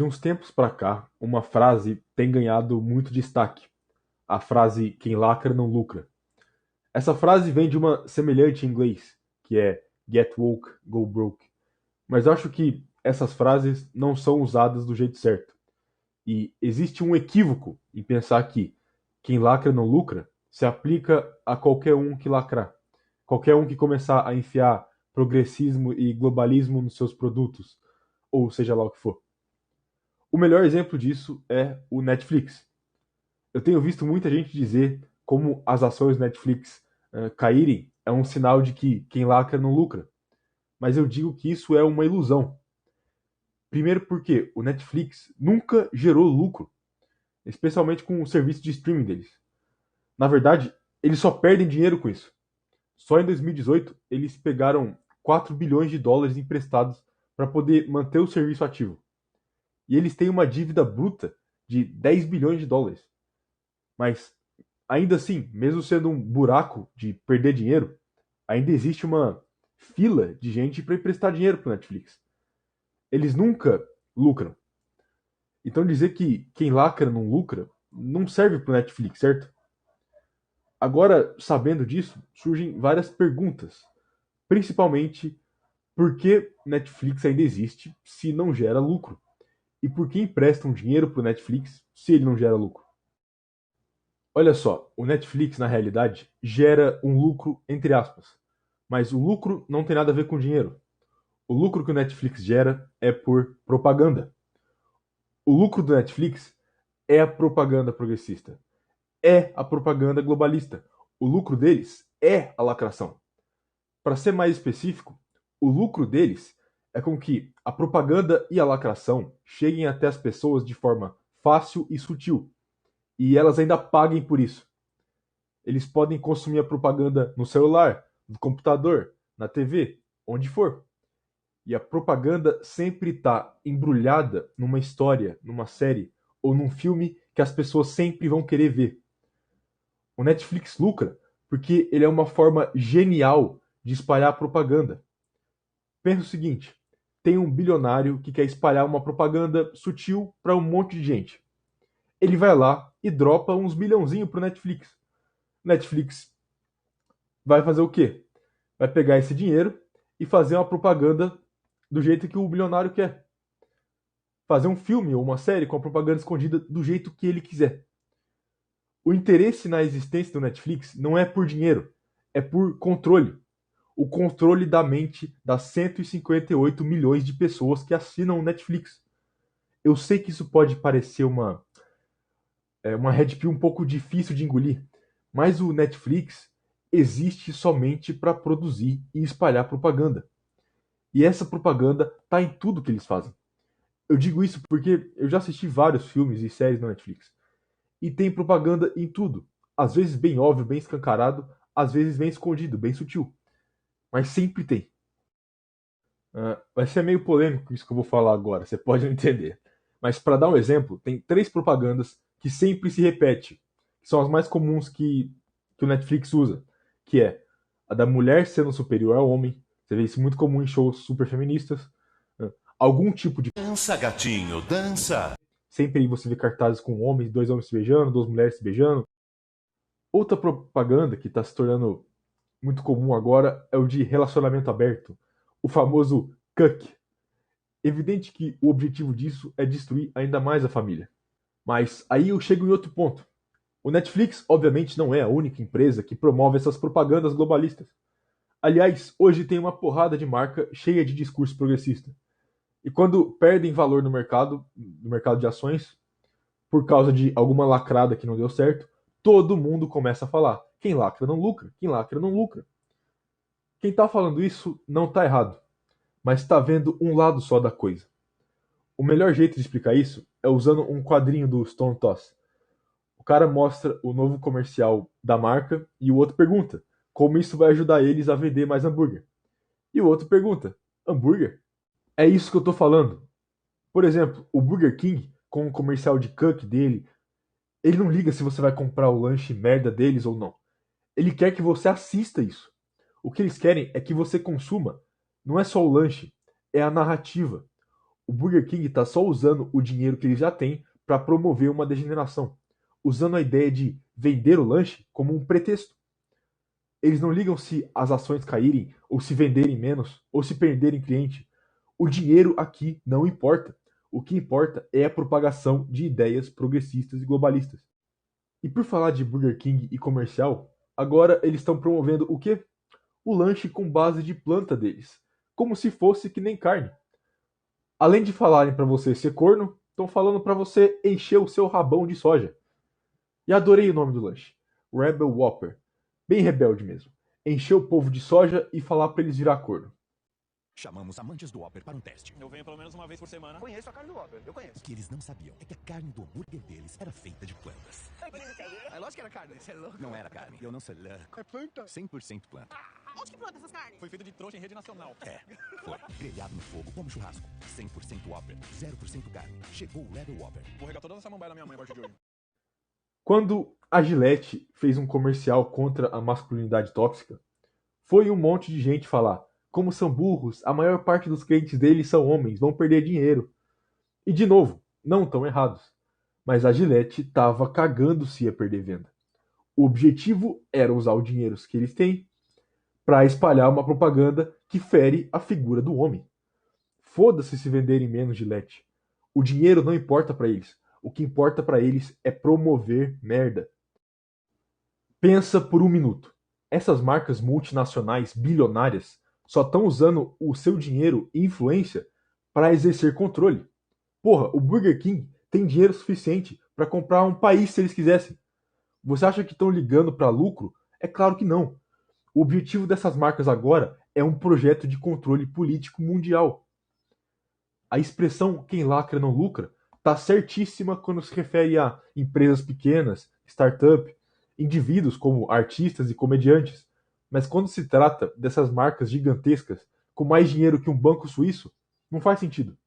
De uns tempos para cá, uma frase tem ganhado muito destaque. A frase "quem lacra não lucra". Essa frase vem de uma semelhante em inglês, que é "get woke, go broke". Mas eu acho que essas frases não são usadas do jeito certo. E existe um equívoco em pensar que "quem lacra não lucra" se aplica a qualquer um que lacrar. Qualquer um que começar a enfiar progressismo e globalismo nos seus produtos, ou seja lá o que for. O melhor exemplo disso é o Netflix. Eu tenho visto muita gente dizer como as ações Netflix caírem é um sinal de que quem lacra não lucra. Mas eu digo que isso é uma ilusão. Primeiro porque o Netflix nunca gerou lucro, especialmente com o serviço de streaming deles. Na verdade, eles só perdem dinheiro com isso. Só em 2018 eles pegaram 4 bilhões de dólares emprestados para poder manter o serviço ativo. E eles têm uma dívida bruta de 10 bilhões de dólares. Mas ainda assim, mesmo sendo um buraco de perder dinheiro, ainda existe uma fila de gente para emprestar dinheiro para o Netflix. Eles nunca lucram. Então dizer que quem lacra não lucra não serve para o Netflix, certo? Agora, sabendo disso, surgem várias perguntas. Principalmente, por que Netflix ainda existe se não gera lucro? E por que emprestam dinheiro para o Netflix se ele não gera lucro? Olha só, o Netflix, na realidade, gera um lucro entre aspas. Mas o lucro não tem nada a ver com dinheiro. O lucro que o Netflix gera é por propaganda. O lucro do Netflix é a propaganda progressista. É a propaganda globalista. O lucro deles é a lacração. Para ser mais específico, o lucro deles é com que a propaganda e a lacração cheguem até as pessoas de forma fácil e sutil. E elas ainda paguem por isso. Eles podem consumir a propaganda no celular, no computador, na TV, onde for. E a propaganda sempre está embrulhada numa história, numa série ou num filme que as pessoas sempre vão querer ver. O Netflix lucra porque ele é uma forma genial de espalhar propaganda. Pensa o seguinte: tem um bilionário que quer espalhar uma propaganda sutil para um monte de gente. Ele vai lá e dropa uns milhãozinho pro Netflix. Netflix vai fazer o quê? Vai pegar esse dinheiro e fazer uma propaganda do jeito que o bilionário quer. Fazer um filme ou uma série com a propaganda escondida do jeito que ele quiser. O interesse na existência do Netflix não é por dinheiro, é por controle. O controle da mente das 158 milhões de pessoas que assinam o Netflix. Eu sei que isso pode parecer uma red pill um pouco difícil de engolir, mas o Netflix existe somente para produzir e espalhar propaganda. E essa propaganda tá em tudo que eles fazem. Eu digo isso porque eu já assisti vários filmes e séries na Netflix. E tem propaganda em tudo. Às vezes bem óbvio, bem escancarado, às vezes bem escondido, bem sutil. Mas sempre tem. Vai ser meio polêmico isso que eu vou falar agora, você pode não entender. Mas para dar um exemplo, tem três propagandas que sempre se repetem, que são as mais comuns que o Netflix usa, que é a da mulher sendo superior ao homem, você vê isso muito comum em shows super feministas, algum tipo de Dança, gatinho, dança. sempre você vê cartazes com homens, dois homens se beijando, duas mulheres se beijando. Outra propaganda que está se tornando muito comum agora é o de relacionamento aberto, o famoso cuck. Evidente que o objetivo disso é destruir ainda mais a família. Mas aí eu chego em outro ponto. O Netflix, obviamente, não é a única empresa que promove essas propagandas globalistas. Aliás, hoje tem uma porrada de marca cheia de discurso progressista. E quando perdem valor no mercado de ações, por causa de alguma lacrada que não deu certo, todo mundo começa a falar: quem lacra não lucra, quem lacra não lucra. Quem está falando isso não está errado, mas está vendo um lado só da coisa. O melhor jeito de explicar isso é usando um quadrinho do Stone Toss. O cara mostra o novo comercial da marca e o outro pergunta como isso vai ajudar eles a vender mais hambúrguer. E o outro pergunta: hambúrguer? É isso que eu tô falando. Por exemplo, o Burger King, com o comercial de Cook dele, ele não liga se você vai comprar o lanche merda deles ou não. Ele quer que você assista isso. O que eles querem é que você consuma. Não é só o lanche, é a narrativa. O Burger King está só usando o dinheiro que ele já tem para promover uma degeneração, usando a ideia de vender o lanche como um pretexto. Eles não ligam se as ações caírem, ou se venderem menos, ou se perderem cliente. O dinheiro aqui não importa. O que importa é a propagação de ideias progressistas e globalistas. E por falar de Burger King e comercial, agora eles estão promovendo o quê? O lanche com base de planta deles, como se fosse que nem carne. Além de falarem para você ser corno, estão falando para você encher o seu rabão de soja. E adorei o nome do lanche, Rebel Whopper. Bem rebelde mesmo. Encher o povo de soja e falar para eles virar corno. Chamamos amantes do Whopper para um teste. Eu venho pelo menos uma vez por semana. Conheço a carne do Whopper, eu conheço. O que eles não sabiam é que a carne do hambúrguer deles era feita de plantas. É lógico que era carne, você é louco. Não era carne, eu não sou louco. É planta. 100% planta. Onde que planta essas carnes? Foi feito de trouxa em rede nacional. É, foi. Grelhado no fogo como churrasco. 100% Whopper, 0% carne. Chegou o Rebel Whopper. Vou regar toda essa samambaia na minha mãe a partir de hoje. Quando a Gillette fez um comercial contra a masculinidade tóxica, foi um monte de gente falar: como são burros, a maior parte dos clientes deles são homens, vão perder dinheiro. E de novo, não estão errados. Mas a Gillette estava cagando se ia perder venda. O objetivo era usar o dinheiro que eles têm para espalhar uma propaganda que fere a figura do homem. Foda-se se venderem menos Gillette. O dinheiro não importa para eles. O que importa para eles é promover merda. Pensa por um minuto. Essas marcas multinacionais bilionárias só estão usando o seu dinheiro e influência para exercer controle. Porra, o Burger King tem dinheiro suficiente para comprar um país se eles quisessem. Você acha que estão ligando para lucro? É claro que não. O objetivo dessas marcas agora é um projeto de controle político mundial. A expressão quem lacra não lucra está certíssima quando se refere a empresas pequenas, startup, indivíduos como artistas e comediantes. Mas quando se trata dessas marcas gigantescas, com mais dinheiro que um banco suíço, não faz sentido.